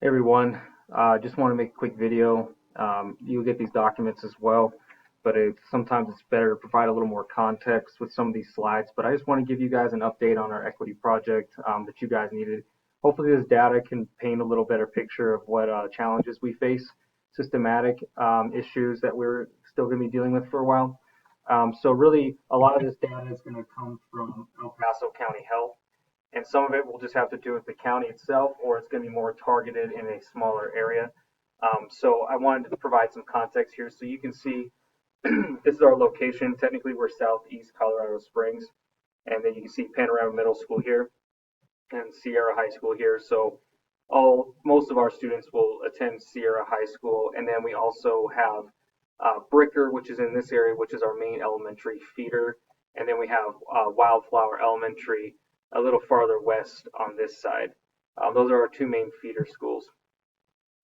Hey everyone, just want to make a quick video. You'll get these documents as well, but sometimes it's better to provide a little more context with some of these slides. But I just want to give you guys an update on our equity project that you guys needed. Hopefully this data can paint a little better picture of what challenges we face, systematic issues that we're still going to be dealing with for a while. So really, a lot of this data is going to come from El Paso County Health, and some of it will just have to do with the county itself, or it's going to be more targeted in a smaller area. So I wanted to provide some context here so you can see this is our location. Technically, we're southeast Colorado Springs, and then you can see Panorama Middle School here and Sierra High School here. So most of our students will attend Sierra High School, and then we also have Bricker, which is in this area, which is our main elementary feeder, and then we have Wildflower Elementary a little farther west on this side. Those are our two main feeder schools.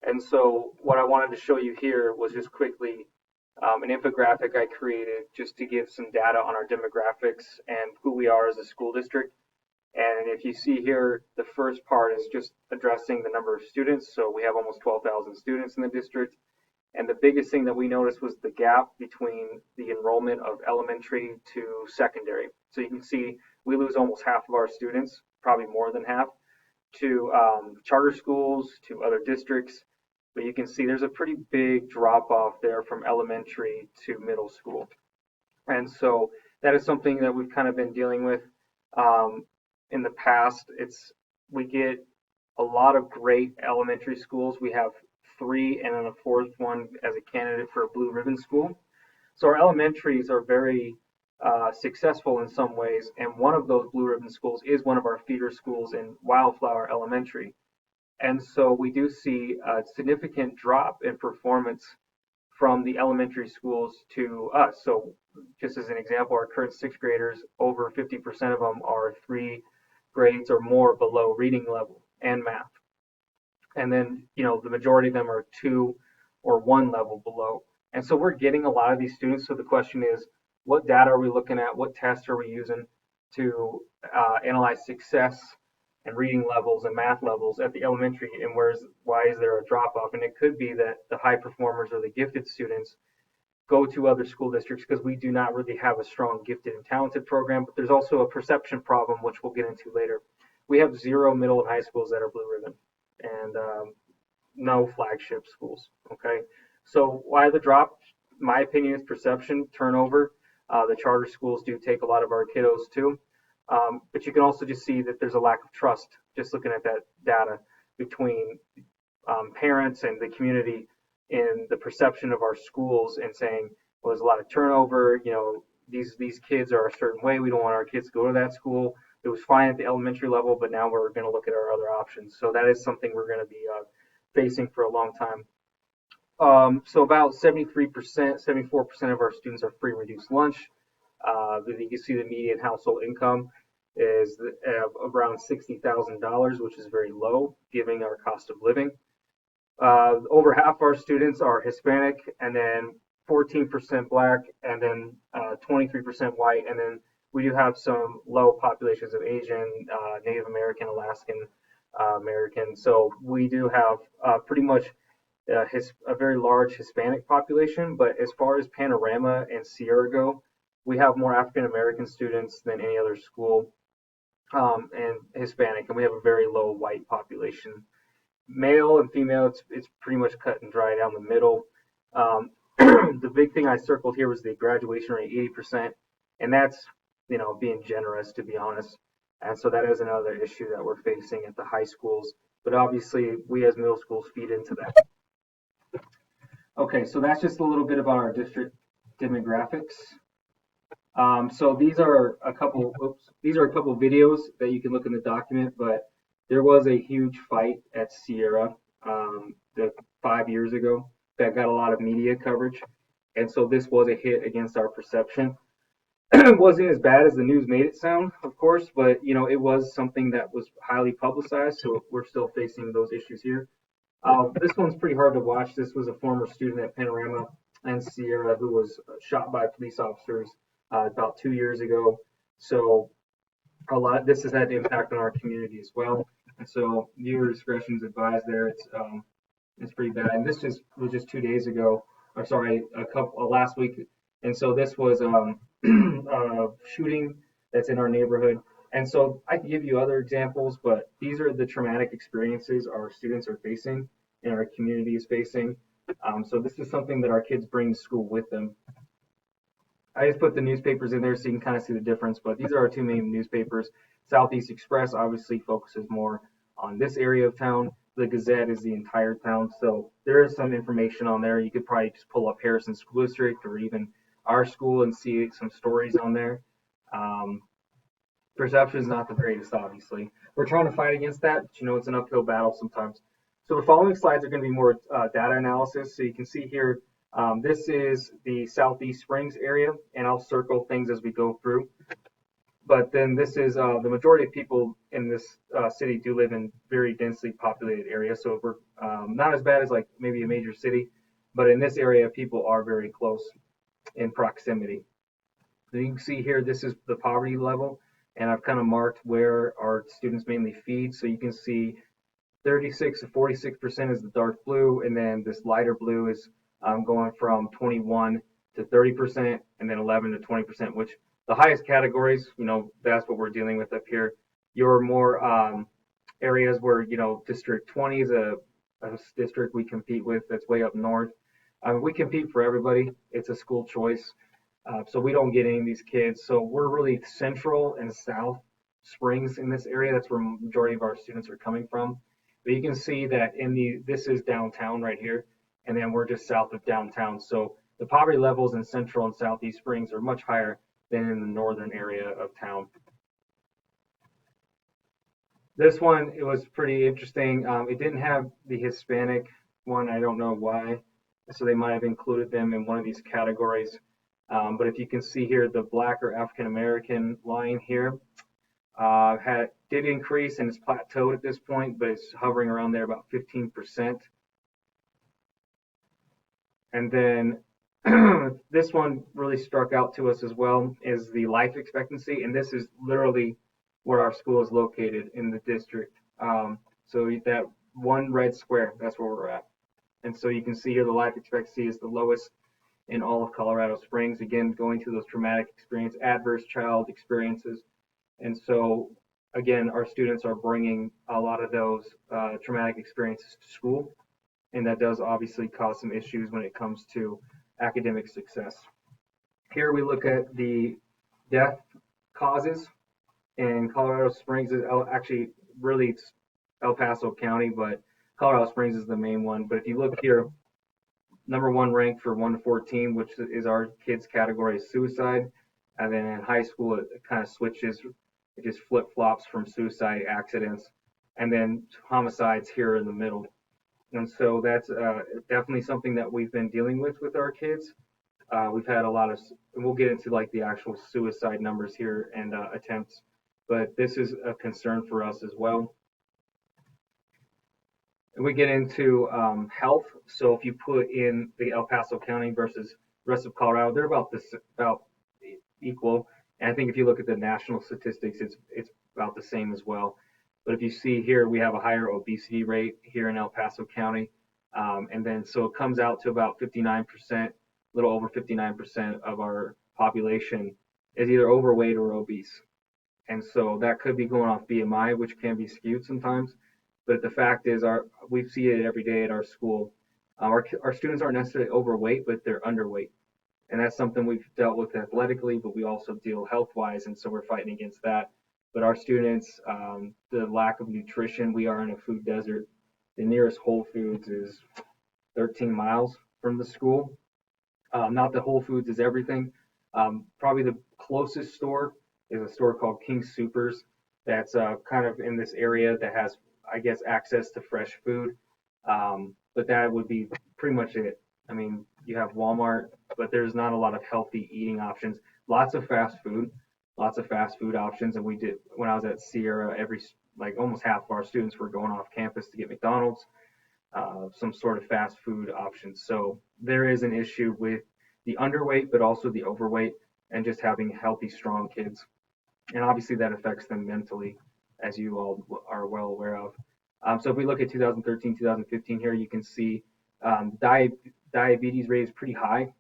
And so what I wanted to show you here was just quickly an infographic I created just to give some data on our demographics and who we are as a school district. And if you see here, the first part is just addressing the number of students. So we have almost 12,000 students in the district. And the biggest thing that we noticed was the gap between the enrollment of elementary to secondary. So you can see we lose almost half of our students, probably more than half, to charter schools, to other districts. But you can see there's a pretty big drop off there from elementary to middle school. And so that is something that we've kind of been dealing with in the past. We get a lot of great elementary schools. We have three and then a fourth one as a candidate for a blue ribbon school. So our elementaries are very successful in some ways, and one of those blue ribbon schools is one of our feeder schools in Wildflower Elementary. And so we do see a significant drop in performance from the elementary schools to us. So just as an example, our current sixth graders, over 50% of them are 3 grades or more below reading level and math. And then, the majority of them are 2 or 1 level below. And so we're getting a lot of these students. So the question is, what data are we looking at? What tests are we using to analyze success and reading levels and math levels at the elementary, and why is there a drop off? And it could be that the high performers or the gifted students go to other school districts because we do not really have a strong gifted and talented program. But there's also a perception problem, which we'll get into later. We have 0 middle and high schools that are blue ribbon, and no flagship schools. Okay, so why the drop? My opinion is perception, turnover. The charter schools do take a lot of our kiddos too, but you can also just see that there's a lack of trust just looking at that data between parents and the community in the perception of our schools and saying, well, there's a lot of turnover. These kids are a certain way. We don't want our kids to go to that school. It was fine at the elementary level, but now we're going to look at our other options. So that is something we're going to be facing for a long time. So about 73%, 74% of our students are free reduced lunch. You can see the median household income is around $60,000, which is very low given our cost of living. Over half our students are Hispanic, and then 14% Black, and then 23% white, and then we do have some low populations of Asian, Native American, Alaskan American. So we do have pretty much a very large Hispanic population, but as far as Panorama and Sierra go, we have more African American students than any other school, and Hispanic, and we have a very low white population. Male and female, it's pretty much cut and dry down the middle. The big thing I circled here was the graduation rate, 80%, and that's being generous, to be honest. And so that is another issue that we're facing at the high schools. But obviously, we as middle schools feed into that. Okay, so that's just a little bit about our district demographics. So these are a couple videos that you can look in the document, but there was a huge fight at Sierra 5 years ago that got a lot of media coverage, and so this was a hit against our perception. It wasn't as bad as the news made it sound, of course, but it was something that was highly publicized, so we're still facing those issues here. This one's pretty hard to watch. This was a former student at Panorama and Sierra who was shot by police officers about 2 years ago. So this has had an impact on our community as well. And so viewer discretion is advised there. It's pretty bad. And this just was just 2 days ago, or sorry, a couple last week. And so this was a shooting that's in our neighborhood. And so I can give you other examples, but these are the traumatic experiences our students are facing and our community is facing. So this is something that our kids bring to school with them. I just put the newspapers in there so you can kind of see the difference, but these are our two main newspapers. Southeast Express obviously focuses more on this area of town. The Gazette is the entire town, so there is some information on there. You could probably just pull up Harrison School District or even our school and see some stories on there. Um, Perception is not the greatest, obviously. We're trying to fight against that, but it's an uphill battle sometimes. So the following slides are going to be more data analysis. So you can see here, this is the Southeast Springs area, and I'll circle things as we go through. But then this is the majority of people in this city do live in very densely populated areas. So we're not as bad as like maybe a major city, but in this area, people are very close in proximity. So you can see here, this is the poverty level, and I've kind of marked where our students mainly feed. So you can see 36 to 46% is the dark blue, and then this lighter blue is going from 21 to 30%, and then 11 to 20%, which the highest categories, that's what we're dealing with up here. Your more areas where, District 20 is a district we compete with that's way up north. We compete for everybody. It's a school choice. So we don't get any of these kids. So we're really central and south Springs in this area. That's where majority of our students are coming from. But you can see that this is downtown right here, and then we're just south of downtown. So the poverty levels in central and southeast Springs are much higher than in the northern area of town. This one, it was pretty interesting. It didn't have the Hispanic one. I don't know why. So they might have included them in one of these categories. But if you can see here, the Black or African American line here did increase and it's plateaued at this point, but it's hovering around there about 15%. And then this one really struck out to us as well, is the life expectancy, and this is literally where our school is located in the district. So that one red square, that's where we're at. And so you can see here the life expectancy is the lowest in all of Colorado Springs. Again, going through those traumatic experiences, adverse child experiences. And so, again, our students are bringing a lot of those traumatic experiences to school. And that does obviously cause some issues when it comes to academic success. Here we look at the death causes in Colorado Springs. Is actually really it's El Paso County, but Colorado Springs is the main one. But if you look here, number one ranked for 1 to 14, which is our kids category, is suicide. And then in high school, it kind of switches. It just flip flops from suicide accidents, and then homicides here in the middle. And so that's definitely something that we've been dealing with our kids. We've had a lot of, and we'll get into like the actual suicide numbers here and attempts, but this is a concern for us as well. And we get into health. So if you put in the El Paso County versus the rest of Colorado, they're about equal. And I think if you look at the national statistics, it's about the same as well. But if you see here, we have a higher obesity rate here in El Paso County. And then so it comes out to about 59%, a little over 59% of our population is either overweight or obese. And so that could be going off BMI, which can be skewed sometimes. But the fact is, we see it every day at our school. Our students aren't necessarily overweight, but they're underweight. And that's something we've dealt with athletically, but we also deal health-wise, and so we're fighting against that. But our students, the lack of nutrition, we are in a food desert. The nearest Whole Foods is 13 miles from the school. Not that Whole Foods is everything. Probably the closest store is a store called King Supers that's kind of in this area that has, I guess, access to fresh food. But that would be pretty much it. I mean, you have Walmart, but there's not a lot of healthy eating options. Lots of fast food options. And we did, when I was at Sierra, almost half of our students were going off campus to get McDonald's, some sort of fast food options. So there is an issue with the underweight, but also the overweight, and just having healthy, strong kids. And obviously that affects them mentally. as you all are well aware of. So if we look at 2013, 2015 here, you can see diabetes rate is pretty high,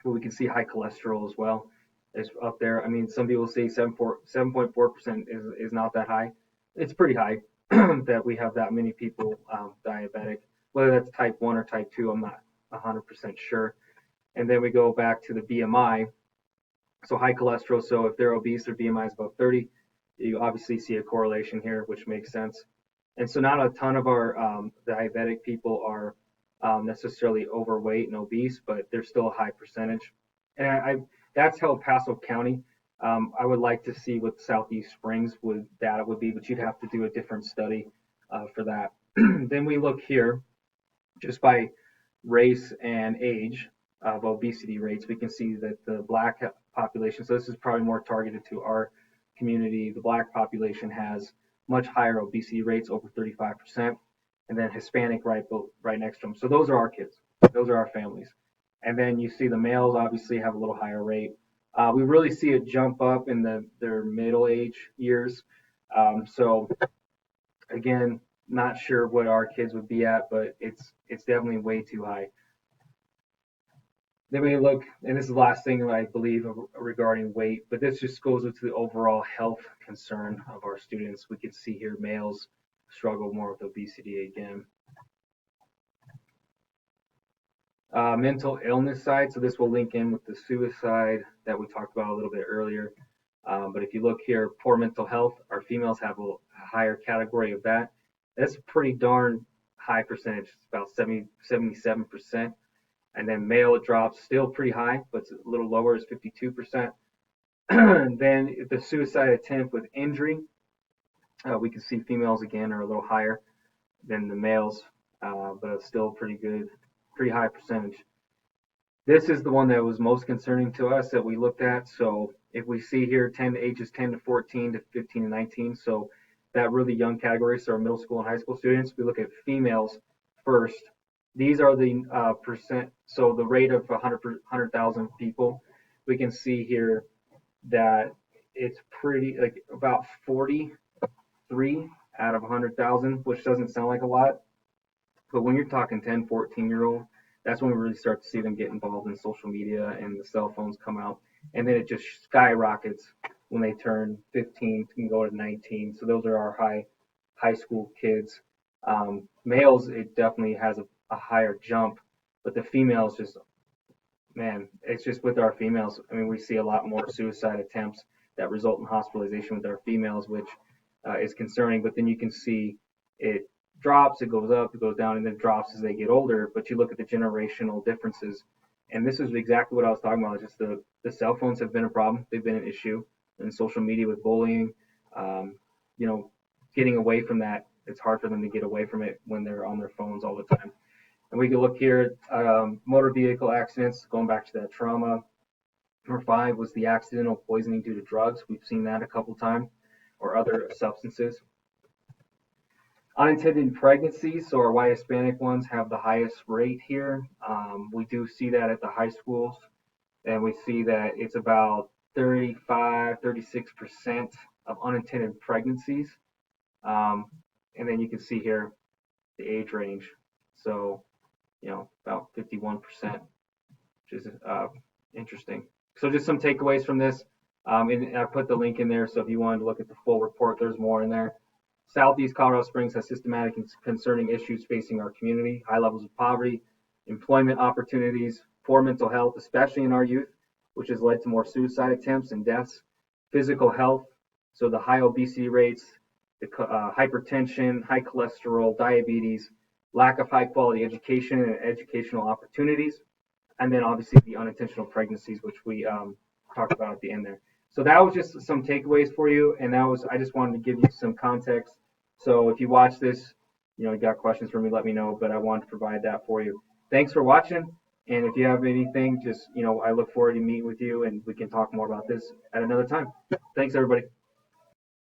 but we can see high cholesterol as well is up there. I mean, some people say 7.4% is not that high. It's pretty high that we have that many people diabetic. Whether that's type 1 or type 2, I'm not 100% sure. And then we go back to the BMI. So high cholesterol. So if they're obese, their BMI is above 30. You obviously see a correlation here, which makes sense. And so not a ton of our diabetic people are necessarily overweight and obese, but there's still a high percentage. And that's El Paso County. I would like to see what Southeast Springs data would be, but you'd have to do a different study for that. Then we look here just by race and age of obesity rates. We can see that the black population, so this is probably more targeted to our community, the black population has much higher obesity rates, over 35%, and then Hispanic right next to them. So those are our kids. Those are our families. And then you see the males obviously have a little higher rate. We really see it jump up in their middle age years. So again, not sure what our kids would be at, but it's definitely way too high. Then we look, and this is the last thing I believe regarding weight, but this just goes into the overall health concern of our students. We can see here males struggle more with obesity again. Mental illness side, so this will link in with the suicide that we talked about a little bit earlier. But if you look here, poor mental health, our females have a higher category of that. That's a pretty darn high percentage. It's about 77%. And then male drops still pretty high, but it's a little lower, is 52%. And then the suicide attempt with injury, we can see females again are a little higher than the males, but it's still pretty good, pretty high percentage. This is the one that was most concerning to us that we looked at. So if we see here ages 10 to 14 to 15 to 19, so that really young category, so our middle school and high school students, we look at females first. These are the percent, so the rate of 100,000 people, we can see here that it's pretty, like about 43 out of 100,000, which doesn't sound like a lot. But when you're talking 10, 14-year-old, that's when we really start to see them get involved in social media and the cell phones come out. And then it just skyrockets when they turn 15 and go to 19. So those are our high school kids. Males, it definitely has a higher jump, but the females just, man, it's just with our females. I mean, we see a lot more suicide attempts that result in hospitalization with our females, which is concerning. But then you can see it drops, it goes up, it goes down, and then drops as they get older. But you look at the generational differences, and this is exactly what I was talking about. Just the cell phones have been a problem; they've been an issue, and social media with bullying. Getting away from that, it's hard for them to get away from it when they're on their phones all the time. And we can look here at motor vehicle accidents, going back to that trauma. Number 5 was the accidental poisoning due to drugs. We've seen that a couple times, or other substances. Unintended pregnancies, so our white Hispanic ones have the highest rate here. We do see that at the high schools, and we see that it's about 35-36% of unintended pregnancies. And then you can see here the age range. So, about 51%, which is interesting. So just some takeaways from this. And I put the link in there, so if you wanted to look at the full report, there's more in there. Southeast Colorado Springs has systematic and concerning issues facing our community: high levels of poverty, employment opportunities, poor mental health, especially in our youth, which has led to more suicide attempts and deaths, physical health, so the high obesity rates, the hypertension, high cholesterol, diabetes, lack of high quality education and educational opportunities, and then obviously the unintentional pregnancies, which we talked about at the end there. So that was just some takeaways for you, and I just wanted to give you some context. So if you watch this, you got questions for me, let me know, but I wanted to provide that for you. Thanks for watching, and if you have anything, just, I look forward to meeting with you, and we can talk more about this at another time. Thanks, everybody.